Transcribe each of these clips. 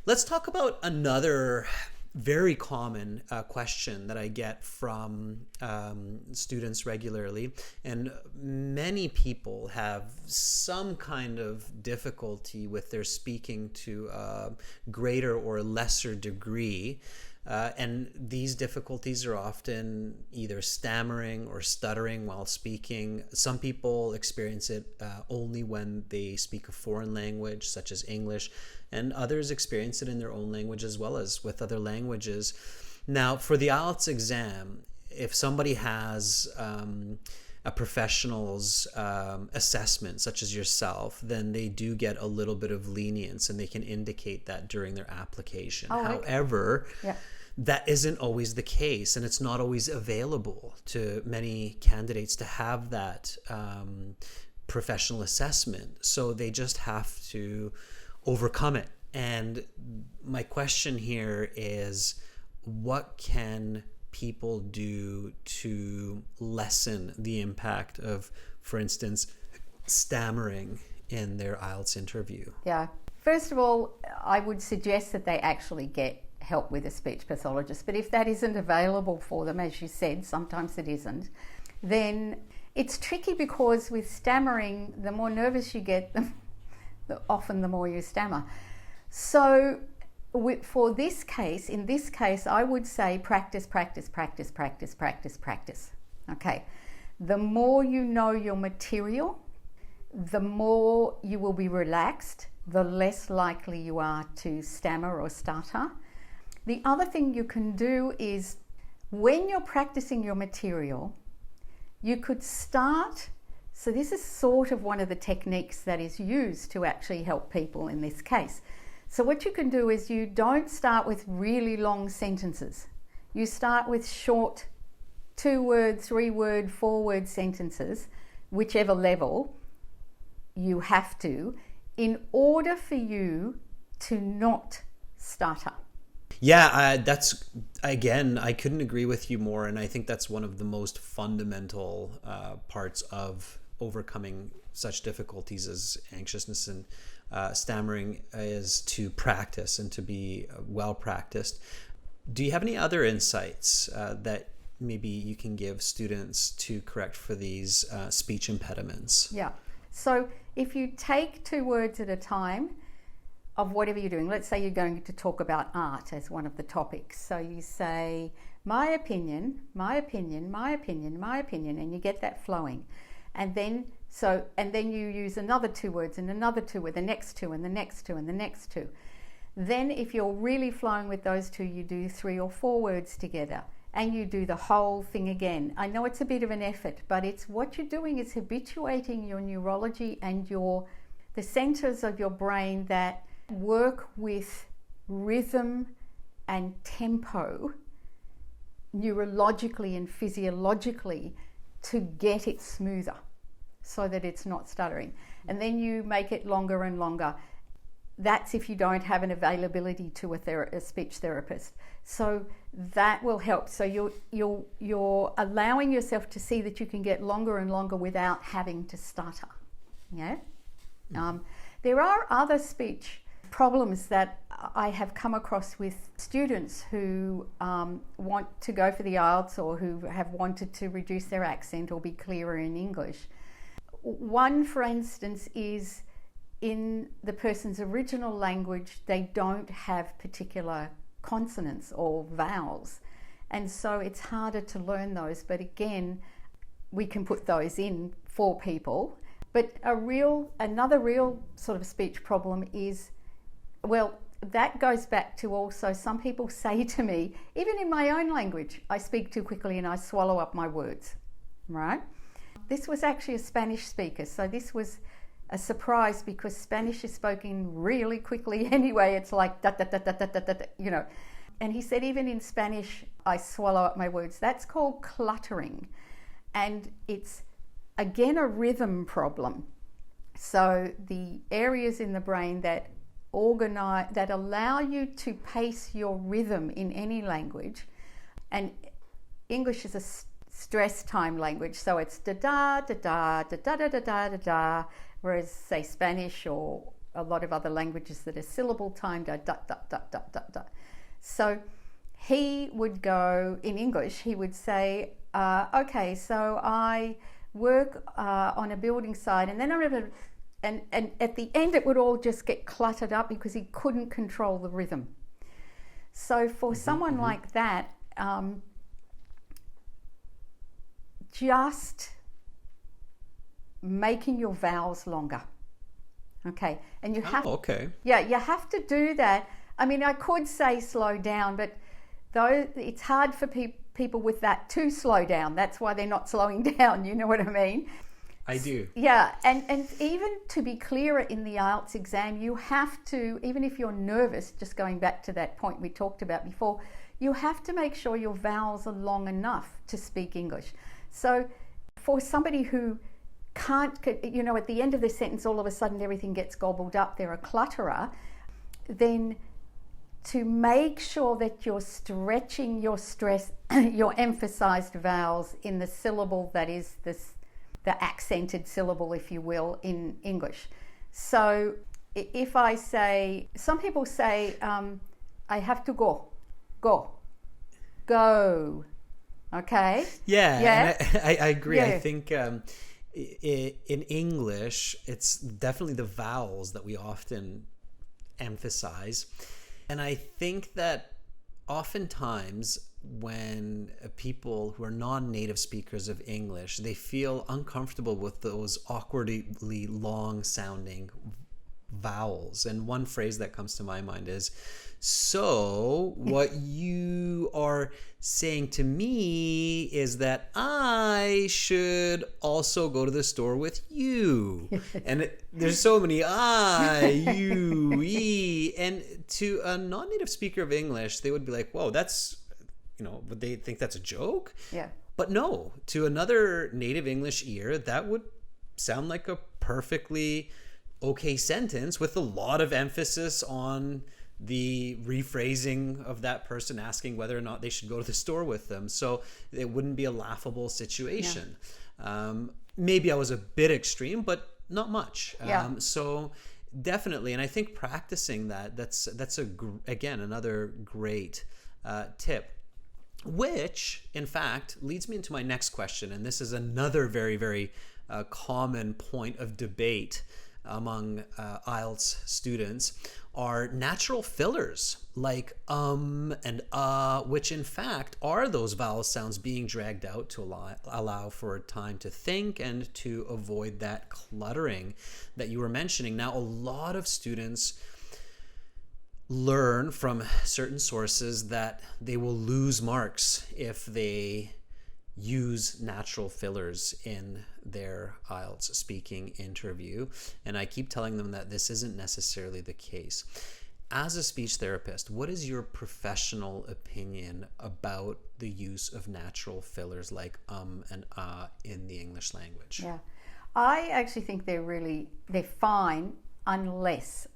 Let's talk about another very common question that I get from students regularly. And many people have some kind of difficulty with their speaking to a greater or lesser degree. And these difficulties are often either stammering or stuttering while speaking. Some people experience it only when they speak a foreign language, such as English, and others experience it in their own language as well as with other languages. Now, for the IELTS exam, if somebody has a professional's assessment, such as yourself, then they do get a little bit of lenience and they can indicate that during their application. Oh, okay. However, Yeah. that isn't always the case, and it's not always available to many candidates to have that professional assessment. So they just have to overcome it. And my question here is, what can people do to lessen the impact of, for instance, stammering in their IELTS interview? Yeah. First of all, I would suggest that they actually get help with a speech pathologist. But if that isn't available for them, as you said, sometimes it isn't, then it's tricky, because with stammering, the more nervous you get, often the more you stammer. So for this case, in this case, I would say practice, practice, practice, practice, practice, practice. Okay. The more you know your material, the more you will be relaxed, the less likely you are to stammer or stutter. The other thing you can do is, when you're practicing your material, you could start, so this is sort of one of the techniques that is used to actually help people in this case. So what you can do is, you don't start with really long sentences. You start with short 2-word, 3-word, 4-word sentences, whichever level you have to, in order for you to not stutter. Yeah, that's, again, I couldn't agree with you more. And I think that's one of the most fundamental parts of overcoming such difficulties as anxiousness and stammering, is to practice and to be well practiced. Do you have any other insights that maybe you can give students to correct for these speech impediments? Yeah. So if you take 2 words at a time of whatever you're doing, let's say you're going to talk about art as one of the topics. So you say, my opinion, my opinion, my opinion, my opinion, and you get that flowing. And then you use another 2 words and another 2 with the next 2 and the next 2 and the next 2. Then if you're really flowing with those 2, you do 3 or 4 words together, and you do the whole thing again. I know it's a bit of an effort, but it's what you're doing is habituating your neurology and the centers of your brain that work with rhythm and tempo neurologically and physiologically to get it smoother so that it's not stuttering. And then you make it longer and longer. That's if you don't have an availability to a speech therapist. So that will help. So you're allowing yourself to see that you can get longer and longer without having to stutter. Yeah. There are other speech problems that I have come across with students who want to go for the IELTS, or who have wanted to reduce their accent or be clearer in English. One, for instance, is in the person's original language, they don't have particular consonants or vowels. And so it's harder to learn those. But again, we can put those in for people. But another real sort of speech problem is, well, that goes back to also, some people say to me, even in my own language, I speak too quickly and I swallow up my words, right? This was actually a Spanish speaker, so this was a surprise, because Spanish is spoken really quickly anyway. It's like da da da da da da da, you know. And he said, even in Spanish, I swallow up my words. That's called cluttering, and it's again a rhythm problem. So the areas in the brain that allow you to pace your rhythm in any language, and English is a stress time language, so it's da da da da da da da da da da, whereas say Spanish or a lot of other languages that are syllable timed, dot, dot, dot, dot, dot, dot. So he would go, in English, he would say, okay, so I work on a building site, and then and at the end it would all just get cluttered up because he couldn't control the rhythm. So for someone like that, just making your vowels longer. Okay, and you have yeah, you have to do that. I mean, I could say slow down, but though it's hard for people with that to slow down. That's why they're not slowing down. You know what I mean? I do. Yeah, and even to be clearer in the IELTS exam, you have to, even if you're nervous, just going back to that point we talked about before, you have to make sure your vowels are long enough to speak English. So for somebody who can't, you know, at the end of the sentence, all of a sudden everything gets gobbled up, they're a clutterer, then to make sure that you're stretching your stress, your emphasized vowels in the syllable that is the accented syllable, if you will, in English. So if I say, some people say, I have to go, okay? Yeah. And I agree. Yeah. I think in English, it's definitely the vowels that we often emphasize. And I think that oftentimes when people who are non-native speakers of English, they feel uncomfortable with those awkwardly long sounding vowels. And one phrase that comes to my mind is, so what you are saying to me is that I should also go to the store with you. And there's so many I, you, we. And to a non-native speaker of English, they would be like, whoa, that's, you know, would they think that's a joke? Yeah. But no, to another native English ear, that would sound like a perfectly okay sentence with a lot of emphasis on the rephrasing of that person asking whether or not they should go to the store with them. So it wouldn't be a laughable situation. Yeah. Maybe I was a bit extreme, but not much. Yeah. So definitely, and I think practicing that's again another great tip. Which, in fact, leads me into my next question, and this is another very, very common point of debate among IELTS students, are natural fillers like and which in fact are those vowel sounds being dragged out to allow for time to think and to avoid that cluttering that you were mentioning. Now, a lot of students learn from certain sources that they will lose marks if they use natural fillers in their IELTS speaking interview. And I keep telling them that this isn't necessarily the case. As a speech therapist, what is your professional opinion about the use of natural fillers like and in the English language? Yeah, I actually think they're fine unless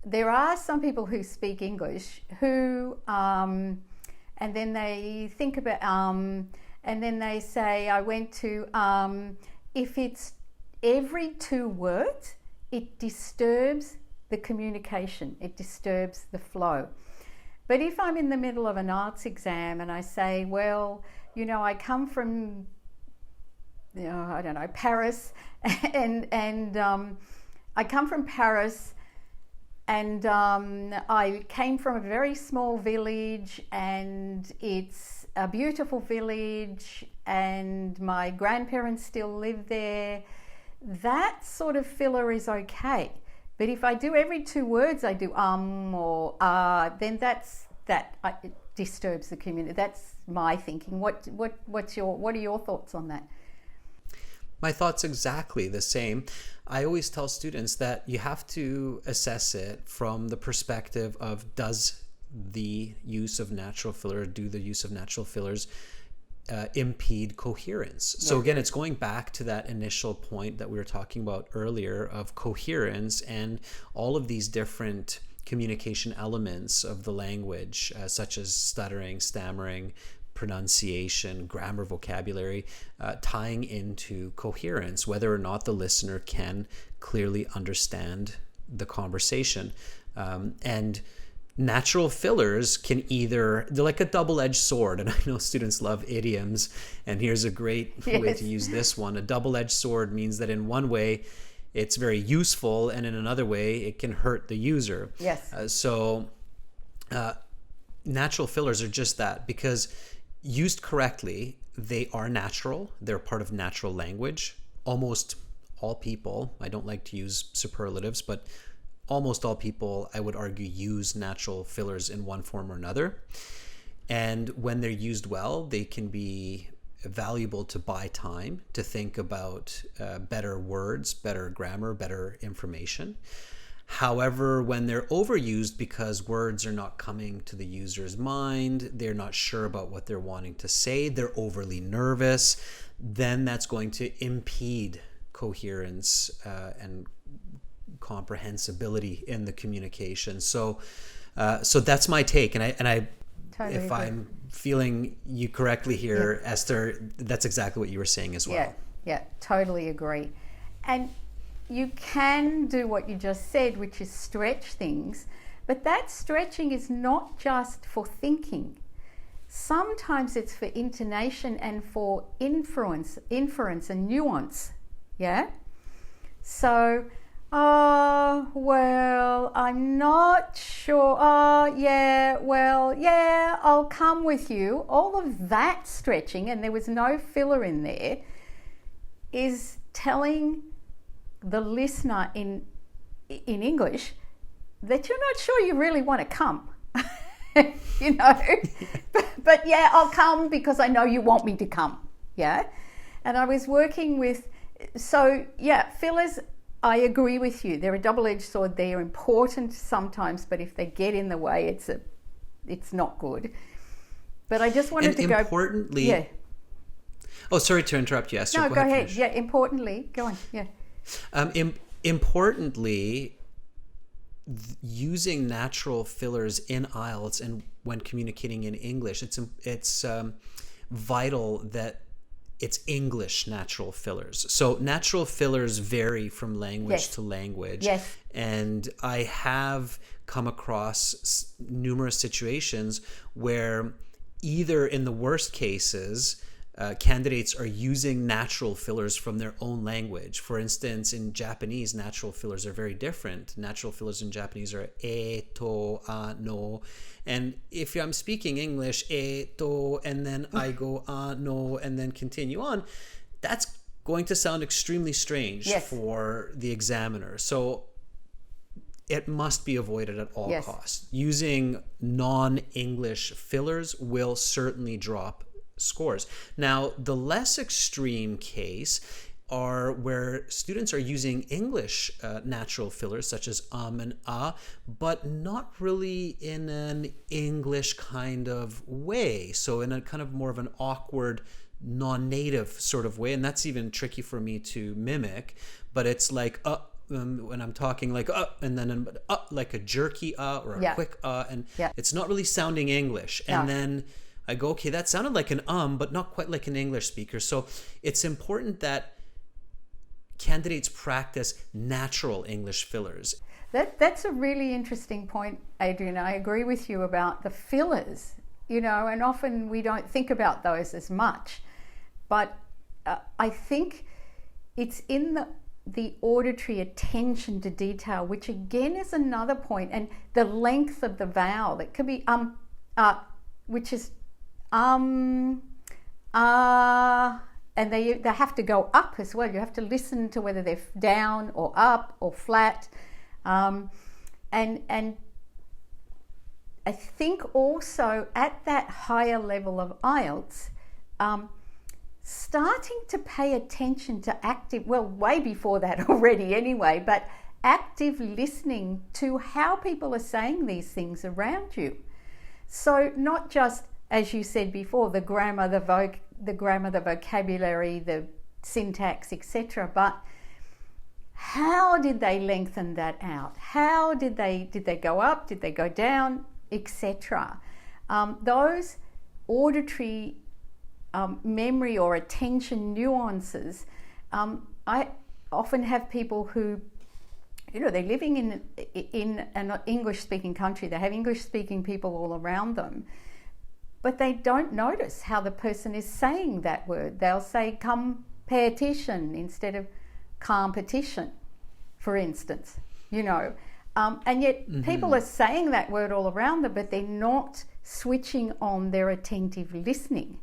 there are some people who speak English who and then they think about and then they say, I went to if it's every 2 words, it disturbs the communication, it disturbs the flow. But if I'm in the middle of an IELTS exam and I say, well, you know, I come from, you know, I don't know, Paris, and I come from Paris, and I came from a very small village, and it's a beautiful village, and my grandparents still live there. That sort of filler is okay. But if I do every 2 words, I do or then it disturbs the community. That's my thinking. What are your thoughts on that? My thoughts exactly the same. I always tell students that you have to assess it from the perspective of, does the use of natural filler, do the use of natural fillers impede coherence? So again, it's going back to that initial point that we were talking about earlier of coherence and all of these different communication elements of the language, such as stuttering, stammering, pronunciation, grammar, vocabulary, tying into coherence, whether or not the listener can clearly understand the conversation. And natural fillers can they're like a double-edged sword. And I know students love idioms, and here's a great way to use this one. A double-edged sword means that in one way, it's very useful, and in another way, it can hurt the user. Yes. Natural fillers are just that, because used correctly, they are natural. They're part of natural language. Almost all people, I don't like to use superlatives, but almost all people, I would argue, use natural fillers in one form or another. And when they're used well, they can be valuable to buy time to think about better words, better grammar, better information. However, when they're overused because words are not coming to the user's mind, they're not sure about what they're wanting to say, they're overly nervous, then that's going to impede coherence and comprehensibility in the communication. So that's my take. And I totally if agree. I'm feeling you correctly here, Esther, that's exactly what you were saying as well. Yeah, totally agree. And you can do what you just said, which is stretch things, but that stretching is not just for thinking. Sometimes it's for intonation and for inference and nuance. Yeah? So, oh, well, I'm not sure. Oh, yeah, well, yeah, I'll come with you. All of that stretching, and there was no filler in there, is telling the listener in English that you're not sure you really want to come. You know? But yeah, I'll come because I know you want me to come. Yeah? And I was working with, so yeah, fillers, I agree with you. They're a double-edged sword. They're important sometimes, but if they get in the way, it's not good. But I just wanted to go... Importantly... Yeah. Oh, sorry to interrupt you, Esther. No, go ahead. Finish. Yeah, importantly, go on. Yeah. Importantly, using natural fillers in IELTS and when communicating in English, it's vital that it's English natural fillers. So natural fillers vary from language to language. Yes. And I have come across numerous situations where either in the worst cases, candidates are using natural fillers from their own language. For instance, in Japanese, natural fillers are very different. Natural fillers in Japanese are e, to, a, no. And if I'm speaking English, e, to, and then I go a, no, and then continue on, that's going to sound extremely strange for the examiner. So it must be avoided at all costs. Using non-English fillers will certainly drop scores. Now, the less extreme case are where students are using English natural fillers such as and but not really in an English kind of way. So in a kind of more of an awkward, non-native sort of way. And that's even tricky for me to mimic, but it's like when I'm talking like and then like a jerky or a quick and it's not really sounding English. And then I go, okay, that sounded like an but not quite like an English speaker. So it's important that candidates practice natural English fillers. That's a really interesting point, Adrian. I agree with you about the fillers, you know, and often we don't think about those as much. But I think it's in the auditory attention to detail, which again is another point, and the length of the vowel. It could be which is and they have to go up as well. You have to listen to whether they're down or up or flat, and I think also at that higher level of IELTS, starting to pay attention to active, well, way before that already anyway, but active listening to how people are saying these things around you. So not just, as you said before, the grammar, the vocabulary, the syntax, etc. But how did they lengthen that out? How did they go up? Did they go down, etc.? Those auditory memory or attention nuances. I often have people who, they're living in an English-speaking country. They have English-speaking people all around them, but they don't notice how the person is saying that word. They'll say competition instead of competition, for instance, and yet people are saying that word all around them, but they're not switching on their attentive listening.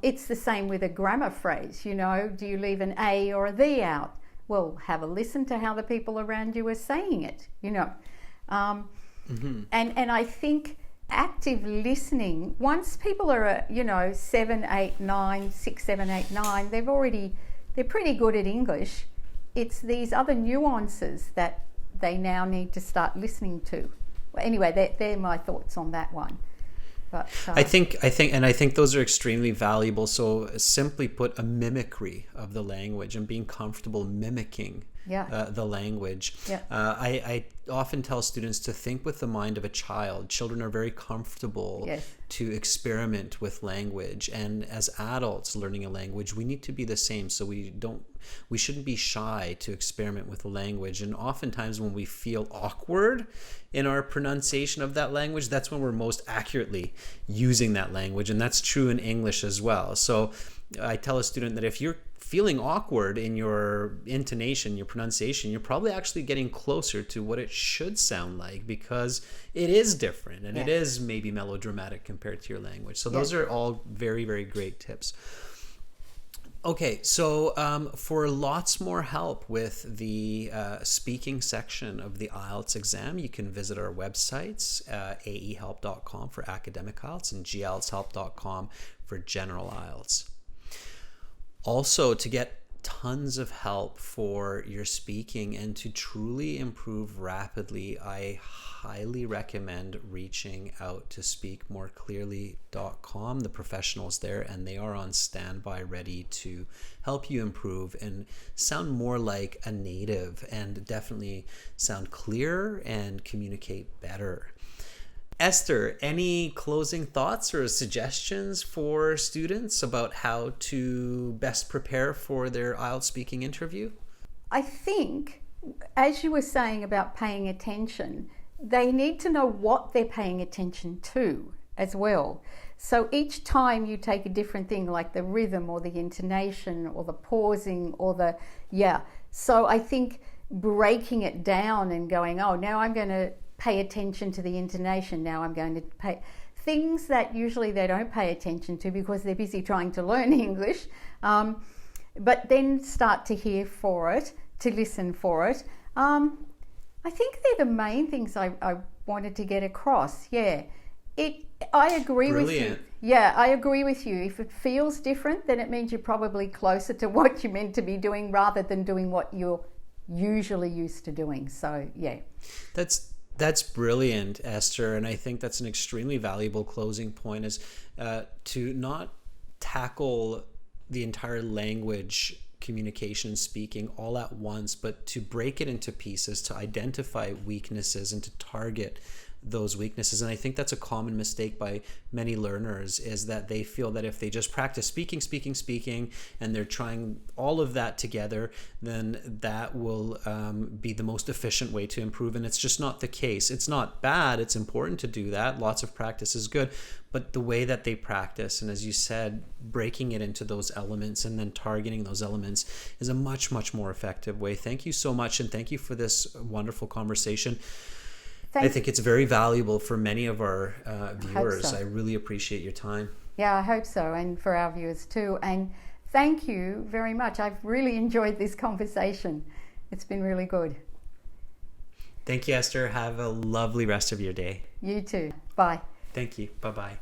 It's the same with a grammar phrase, do you leave an A or a the out? Well, have a listen to how the people around you are saying it, And I think active listening, once people are, 7, 8, 9, 6, 7, 8, 9, they're pretty good at English. It's these other nuances that they now need to start listening to. Well, anyway, they're my thoughts on that one. But, I think those are extremely valuable. So simply put, a mimicry of the language and being comfortable mimicking the language. Yeah. I often tell students to think with the mind of a child. Children are very comfortable to experiment with language, and as adults learning a language, we need to be the same. So we shouldn't be shy to experiment with the language. And oftentimes when we feel awkward in our pronunciation of that language, that's when we're most accurately using that language. And that's true in English as well. So I tell a student that if you're feeling awkward in your intonation, your pronunciation, you're probably actually getting closer to what it should sound like, because it is different and it is maybe melodramatic compared to your language. So those are all very, very great tips. Okay, so for lots more help with the speaking section of the IELTS exam, you can visit our websites, aehelp.com for academic IELTS and gltshelp.com for general IELTS. Also, to get tons of help for your speaking and to truly improve rapidly, I highly recommend reaching out to speakmoreclearly.com. The professionals there, and they are on standby ready to help you improve and sound more like a native, and definitely sound clearer and communicate better. Esther, any closing thoughts or suggestions for students about how to best prepare for their IELTS speaking interview? I think, as you were saying about paying attention, they need to know what they're paying attention to as well. So each time you take a different thing, like the rhythm or the intonation or the pausing or so I think breaking it down and going, now I'm going to pay attention to the intonation, now I'm going to pay things that usually they don't pay attention to because they're busy trying to learn English, but then start to hear for it, to listen for it. I think they're the main things I wanted to get across. I agree Brilliant. with you. Yeah, I agree with you. If it feels different, then it means you're probably closer to what you're meant to be doing rather than doing what you're usually used to doing. So, That's brilliant, Esther, and I think that's an extremely valuable closing point, is to not tackle the entire language, communication, speaking all at once, but to break it into pieces, to identify weaknesses and to target those weaknesses. And I think that's a common mistake by many learners, is that they feel that if they just practice speaking, and they're trying all of that together, then that will be the most efficient way to improve. And it's just not the case. It's not bad. It's important to do that. Lots of practice is good. But the way that they practice, and as you said, breaking it into those elements and then targeting those elements, is a much, much more effective way. Thank you so much. And thank you for this wonderful conversation. I think it's very valuable for many of our viewers. I really appreciate your time. Yeah, I hope so, and for our viewers too. And thank you very much. I've really enjoyed this conversation. It's been really good. Thank you, Esther. Have a lovely rest of your day. You too. Bye. Thank you. Bye-bye.